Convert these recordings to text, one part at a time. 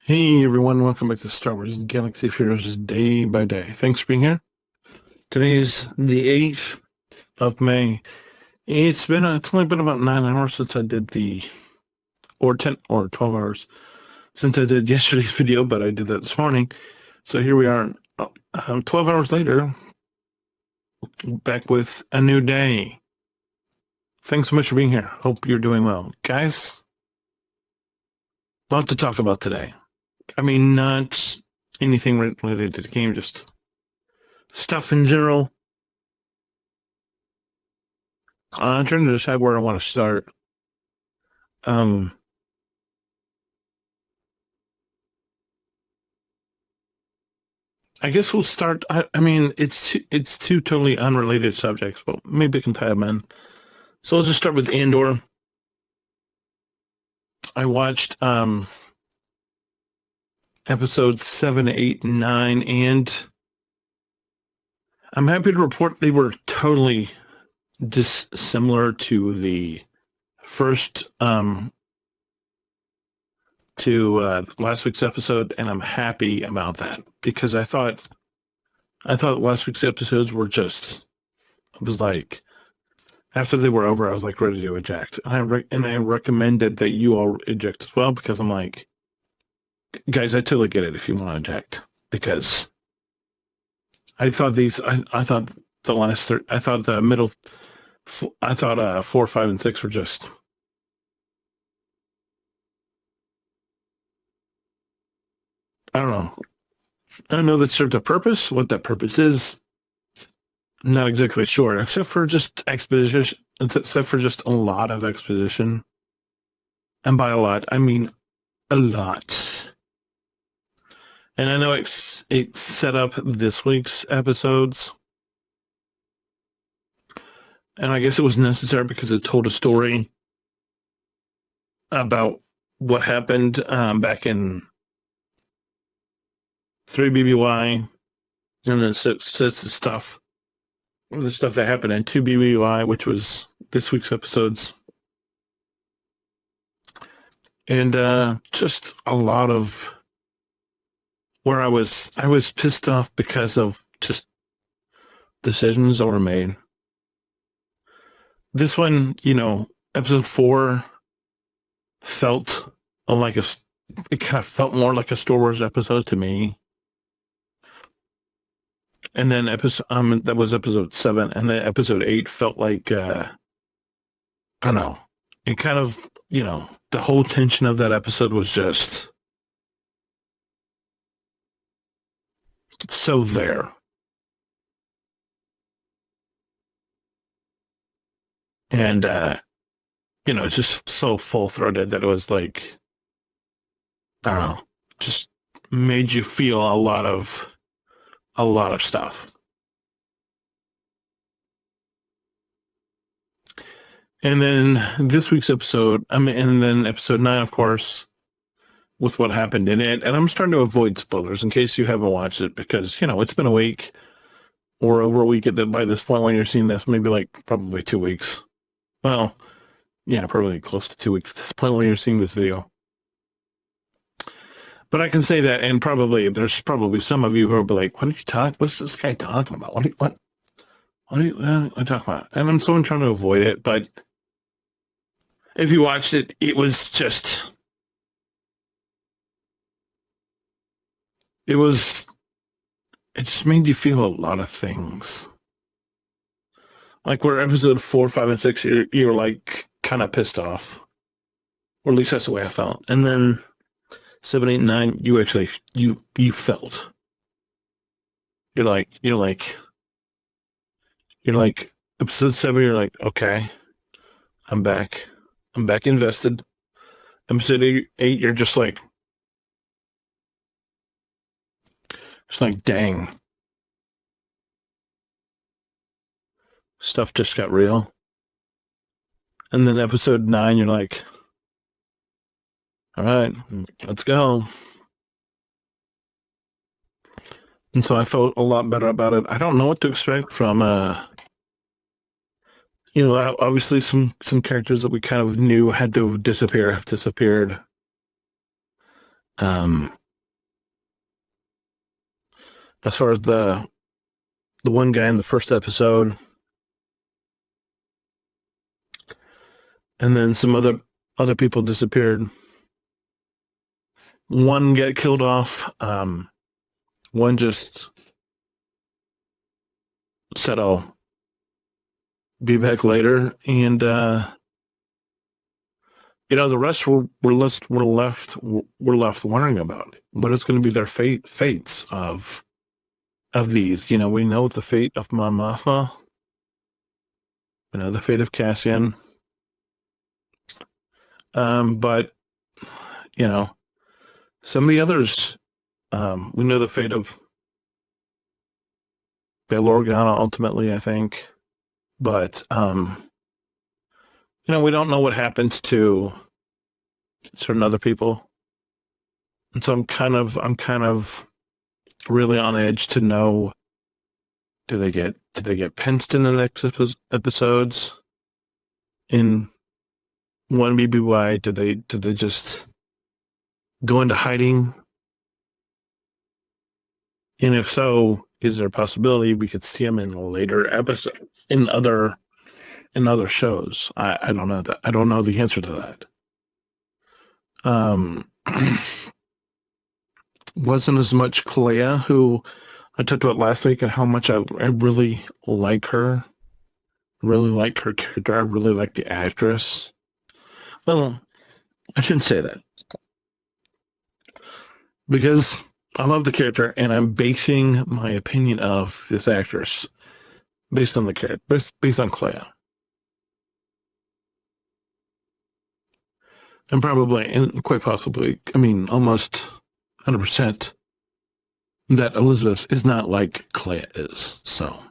Hey everyone, welcome back to Star Wars Galaxy of Heroes Day by Day. Thanks for being here. Today's the 8th of May. It's only been about 9 hours since I did or 10 or 12 hours since I did yesterday's video, but I did that this morning. So here we are, 12 hours later, back with a new day. Thanks so much for being here. Hope you're doing well. Guys, a lot to talk about today. I mean, not anything related to the game, just stuff in general. I'm trying to decide where I want to start. I guess we'll start. I mean, it's two totally unrelated subjects, but maybe I can tie them in. So let's just start with Andor. I watched episodes 7, 8, and 9, and I'm happy to report they were totally dissimilar to the first to last week's episode, and I'm happy about that because I thought last week's episodes were just, I was like, after they were over, I was like ready to eject, and I recommended that you all eject as well because I'm like, guys, I totally get it if you want to eject because I thought I thought the last I thought the middle I thought 4, 5, and 6 were just. I don't know. I know that served a purpose. What that purpose is, not exactly sure, except for just exposition, except for just a lot of exposition. And by a lot, I mean a lot. And I know it set up this week's episodes. And I guess it was necessary because it told a story about what happened back in 3BBY. And then it says the stuff that happened in 2BBY, which was this week's episodes. And just a lot of where I was pissed off because of just decisions that were made. This one, episode 4 felt like it kind of felt more like a Star Wars episode to me. And then that was episode 7, and then episode 8 felt like I don't know. It kind of, the whole tension of that episode was just so there. And it's just so full throated that it was like, I don't know, just made you feel a lot of stuff. And then this week's episode, and then episode 9, of course, with what happened in it. And I'm starting to avoid spoilers in case you haven't watched it because, it's been a week or over a week by this point when you're seeing this, maybe like probably 2 weeks. Well, yeah, probably close to 2 weeks at this point when you're seeing this video. But I can say that, and there's probably some of you who will be like, what's this guy talking about? What are you talking about? And I'm trying to avoid it, but if you watched it, it just made you feel a lot of things. Like where episode 4, 5, and 6, you're like kind of pissed off. Or at least that's the way I felt. And then 7, 8, 9, you actually, you felt. You're like, episode 7, you're like, okay, I'm back invested. Episode 8, you're just like, dang. Stuff just got real. And then episode 9, you're like, all right, let's go. And so I felt a lot better about it. I don't know what to expect from, obviously some characters that we kind of knew had to disappear have disappeared. As far as the one guy in the first episode, and then some other people disappeared. One got killed off. One just said, "I'll be back later," and the rest were left wondering about it. What is going to be their fates of these? We know the fate of Mon Mothma. We know the fate of Cassian. But some of the others, we know the fate of Bail Organa ultimately, I think. But we don't know what happens to certain other people. And so I'm kind of really on edge to know, do they get pinched in the next episodes? In one BBY, did they just go into hiding? And if so, is there a possibility we could see them in a later episode in other shows? I don't know that. I don't know the answer to that. Wasn't as much Clea, who I talked about last week, and how much I really like her. Really like her character. I really like the actress. Well, I shouldn't say that, because I love the character, and I'm basing my opinion of this actress based on the character, based on Clea. And probably, and quite possibly, almost 100% that Elizabeth is not like Clea is. So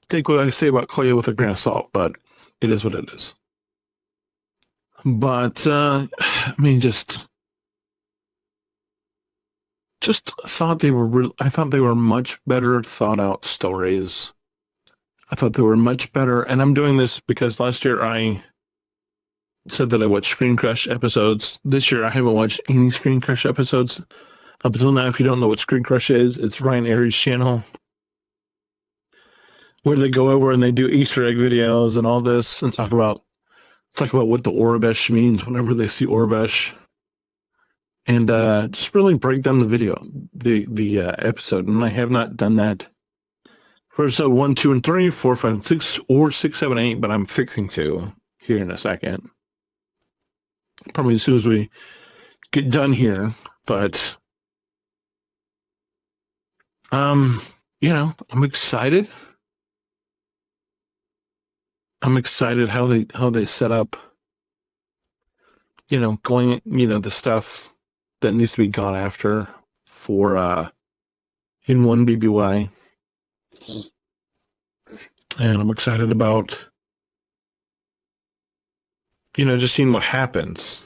take what I say about Clea with a grain of salt, but it is what it is. But just thought they were I thought they were much better thought out stories. I thought they were much better, and I'm doing this because last year I said that I watched Screen Crush episodes. This year I haven't watched any Screen Crush episodes up until now. If you don't know what Screen Crush is, it's Ryan Airy's channel, where they go over and they do Easter egg videos and all this, and talk about what the Aurebesh means whenever they see Aurebesh, and just really break down the video, the episode. And I have not done that for episode 1, 2, and 3, 4, 5, and 6, or 6, 7, 8, but I'm fixing to here in a second. Probably as soon as we get done here. But I'm excited. I'm excited how they set up, going, the stuff that needs to be gone after for in one BBY. And I'm excited about just seeing what happens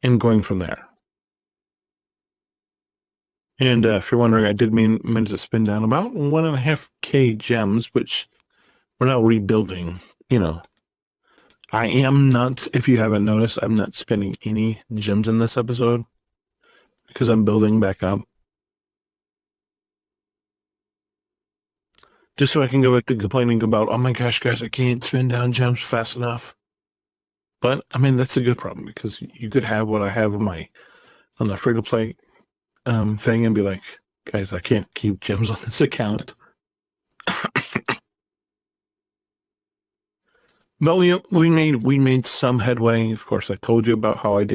and going from there. And if you're wondering, I did mean to spend down about 1.5K gems, which we're now rebuilding. I am not, if you haven't noticed, I'm not spending any gems in this episode because I'm building back up. Just so I can go back to complaining about, oh my gosh, guys, I can't spend down gems fast enough. But that's a good problem, because you could have what I have on the free-to-play thing and be like, guys, I can't keep gems on this account. But we made some headway. Of course, I told you about how we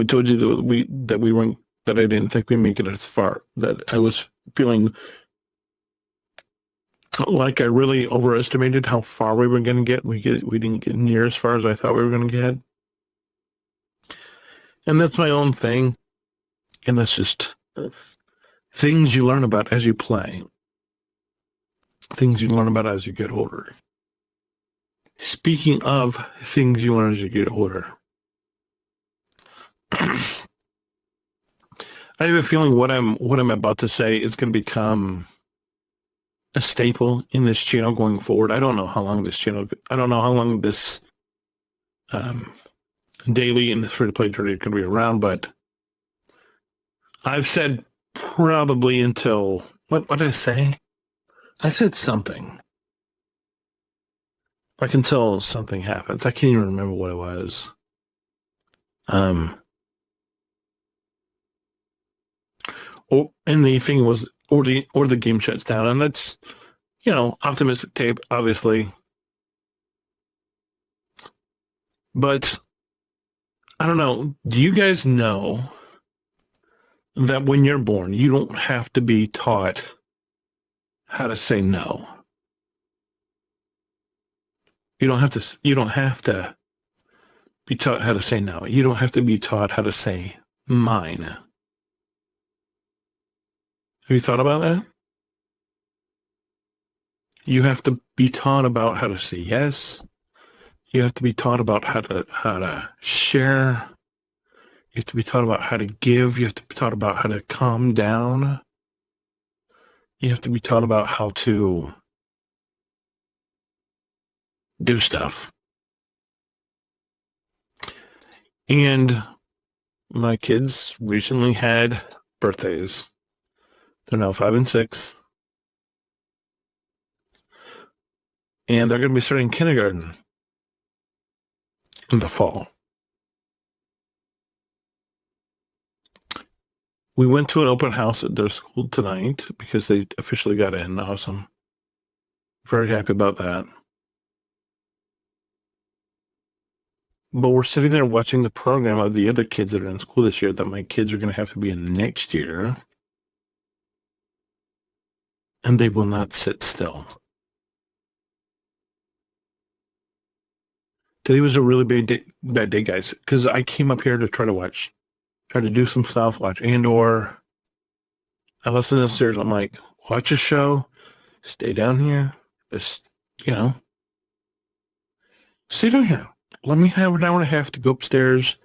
told you that I didn't think we'd make it as far, that I was feeling like I really overestimated how far we were going to get. We didn't get near as far as I thought we were going to get. And that's my own thing. And that's just things you learn about as you play. Things you learn about as you get older. Speaking of things you learn as you get older, I have a feeling what I'm about to say is going to become a staple in this channel going forward. I don't know how long this daily in this free-to-play journey going to be around, but I've said probably until, what did I say? I said something. Like until something happens. I can't even remember what it was. And the thing was, or the game shuts down, and that's, optimistic tape, obviously. But I don't know. Do you guys know that when you're born, you don't have to be taught how to say no? You don't have to be taught how to say no. You don't have to be taught how to say mine. Have you thought about that? You have to be taught about how to say yes. You have to be taught about how to share. You have to be taught about how to give. You have to be taught about how to calm down. You have to be taught about how to do stuff. And my kids recently had birthdays. They're now 5 and 6. And they're going to be starting kindergarten in the fall. We went to an open house at their school tonight because they officially got in. Awesome. Very happy about that. But we're sitting there watching the program of the other kids that are in school this year that my kids are going to have to be in next year. And they will not sit still. Today was a really bad day, guys, because I came up here to try to do some stuff, watch Andor. I listened downstairs. I'm like, watch a show, stay down here, just, stay down here. Let me have an hour and a half to go upstairs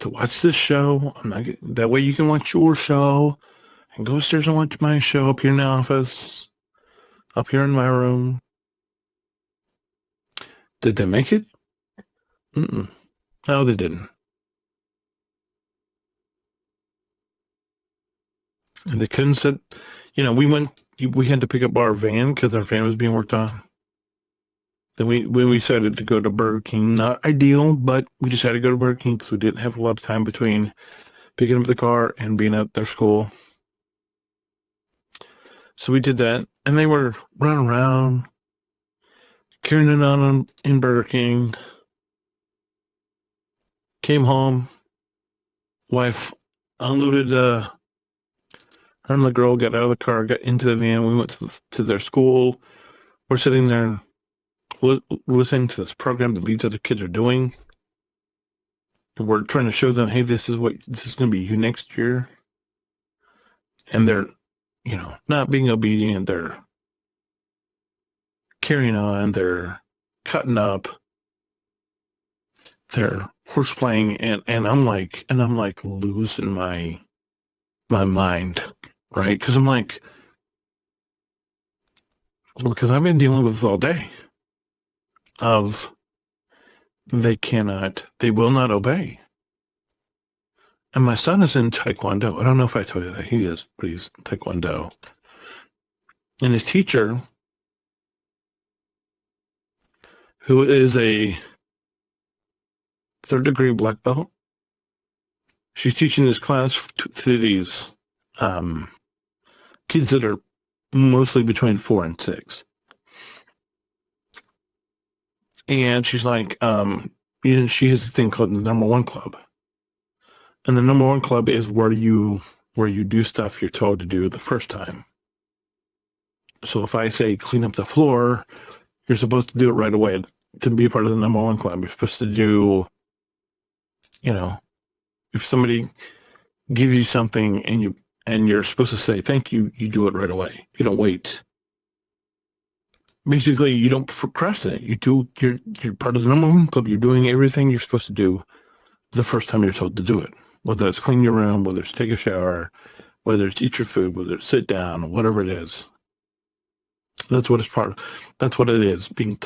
to watch this show. That way you can watch your show and go upstairs and watch my show up here in the office, up here in my room. Did they make it? No, they didn't. And they couldn't sit. We had to pick up our van because our van was being worked on. Then we decided to go to Burger King. Not ideal, but we decided to go to Burger King because we didn't have a lot of time between picking up the car and being at their school. So we did that, and they were running around, carrying it on in Burger King. Came home. Wife unloaded her and the girl got out of the car, got into the van. We went to their school. We're sitting there listening to this program that these other kids are doing. And we're trying to show them, hey, this is going to be you next year. And they're, not being obedient. They're carrying on. They're cutting up. They're horseplaying, and I'm like losing my mind, right? Because I'm like, because I've been dealing with this all day. They will not obey. And my son is in Taekwondo. I don't know if I told you that he is, but he's Taekwondo. And his teacher, who is a 3rd degree black belt, she's teaching this class to these kids that are mostly between 4 and 6. And she's like, she has a thing called the number 1 club. And the number 1 club is where you do stuff you're told to do the first time. So if I say clean up the floor, you're supposed to do it right away. To be a part of the number 1 club, you're supposed to do, if somebody gives you something and you're supposed to say thank you, you do it right away. You don't wait. Basically, you don't procrastinate. You're part of the number 1 club. You're doing everything you're supposed to do the first time you're told to do it. Whether it's clean your room, whether it's take a shower, whether it's eat your food, whether it's sit down, whatever it is. That's what it is, being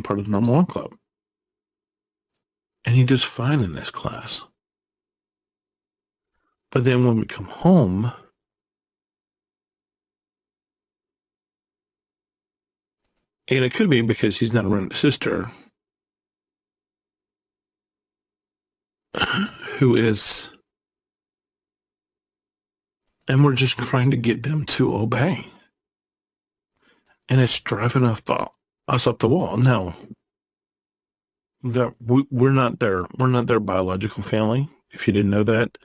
part of the number 1 club. and he does fine in this class. But then when we come home, and it could be because he's not around his sister, who is, and we're just trying to get them to obey. And it's driving us up the wall. Now, we're not their biological family. If you didn't know that,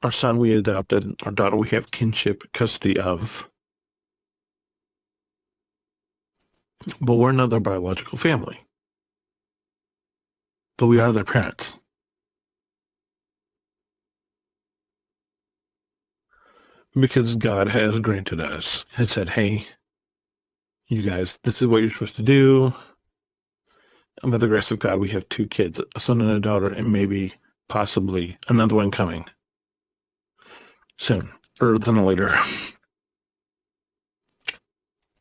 our son we adopted, our daughter we have kinship custody of, but we're not their biological family. But we are their parents. Because God has granted us and said, hey, you guys, this is what you're supposed to do. And by the grace of God, we have 2 kids, a son and a daughter, and maybe, possibly, another one coming soon, or then later.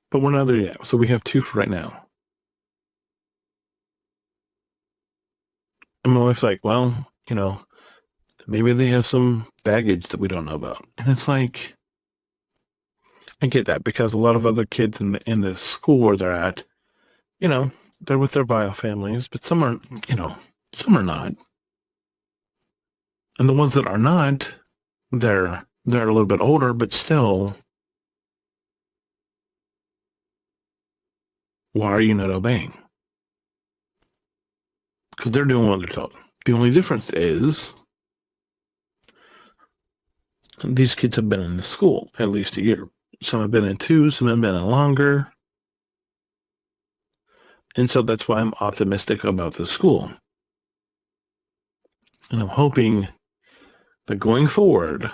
But we're not there yet, so we have 2 for right now. And my wife's like, well, maybe they have some baggage that we don't know about. And it's like, I get that, because a lot of other kids in the school where they're at, they're with their bio families, but some are, some are not. And the ones that are not, they're a little bit older, but still, why are you not obeying? Because they're doing what they're told. The only difference is these kids have been in the school at least a year. Some have been in 2, some have been in longer. And so that's why I'm optimistic about the school. And I'm hoping that going forward,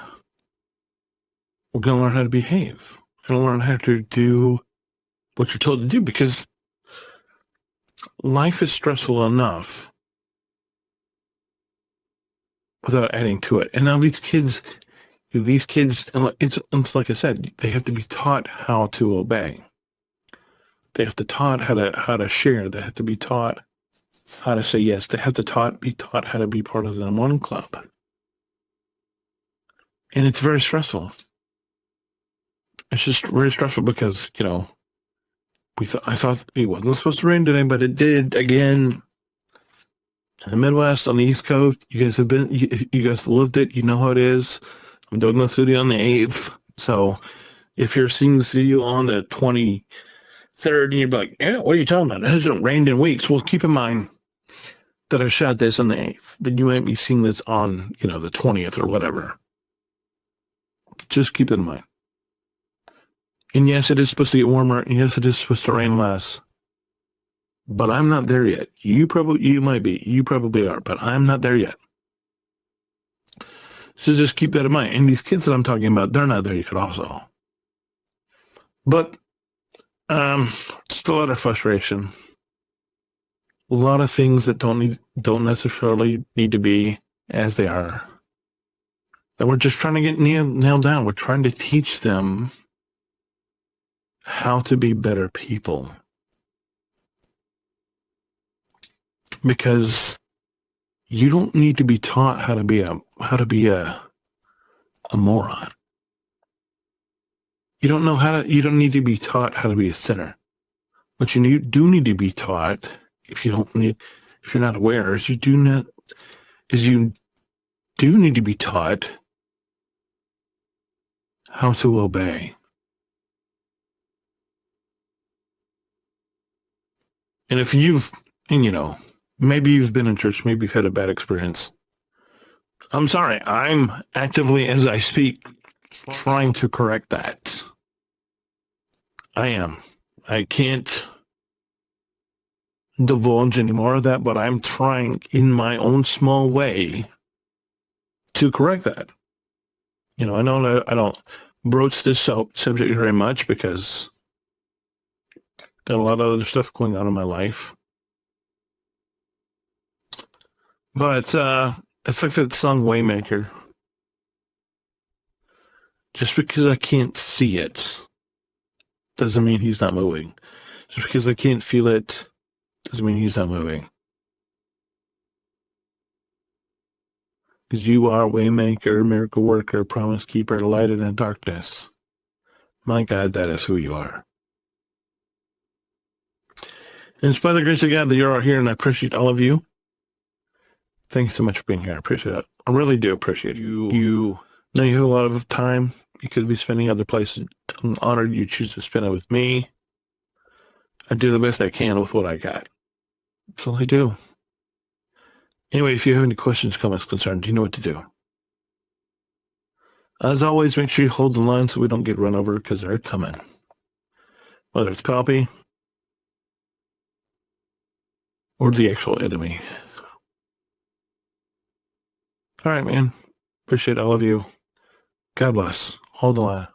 we're going to learn how to behave. We're going to learn how to do what you're told to do, because life is stressful enough without adding to it. And now these kids, it's like I said, they have to be taught how to obey. They have to taught how to share. They have to be taught how to say yes. They have to be taught how to be part of the one club. And it's very stressful. It's just very stressful because, I thought it wasn't supposed to rain today, but it did again. In the Midwest, on the East Coast, you guys have been, you guys lived it. You know how it is. I'm doing this video on the 8th. So if you're seeing this video on the 23rd and you're like, yeah, what are you talking about? It hasn't rained in weeks. Well, keep in mind that I shot this on the 8th. Then you might be seeing this on, the 20th or whatever. Just keep it in mind. And yes, it is supposed to get warmer. And yes, it is supposed to rain less. But I'm not there yet. You might be. You probably are. But I'm not there yet. So just keep that in mind. And these kids that I'm talking about, they're not there yet also. But just a lot of frustration. A lot of things that don't necessarily need to be as they are. That we're just trying to get nailed down. We're trying to teach them how to be better people. Because you don't need to be taught how to be a moron. You don't need to be taught how to be a sinner. What you do need to be taught, if you're not aware, is you do need to be taught how to obey. And if maybe you've been in church, maybe you've had a bad experience. I'm sorry. I'm actively, as I speak, trying to correct that. I am. I can't divulge any more of that, but I'm trying in my own small way to correct that. I know I don't broach this subject very much because got a lot of other stuff going on in my life. But it's like that song Waymaker. Just because I can't see it doesn't mean he's not moving. Just because I can't feel it doesn't mean he's not moving. Because you are Waymaker, Miracle Worker, Promise Keeper, Light in the Darkness. My God, that is who you are. And by the grace of God that you're all here, and I appreciate all of you. Thank you so much for being here. I appreciate it. I really do appreciate you. You know you have a lot of time. You could be spending other places. I'm honored you choose to spend it with me. I do the best I can with what I got. That's all I do. Anyway, if you have any questions, comments, concerns, you know what to do. As always, make sure you hold the line so we don't get run over because they're coming. Whether it's copy or the actual enemy. All right, man. Appreciate all of you. God bless. Hold the line.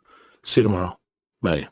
See you tomorrow. Bye.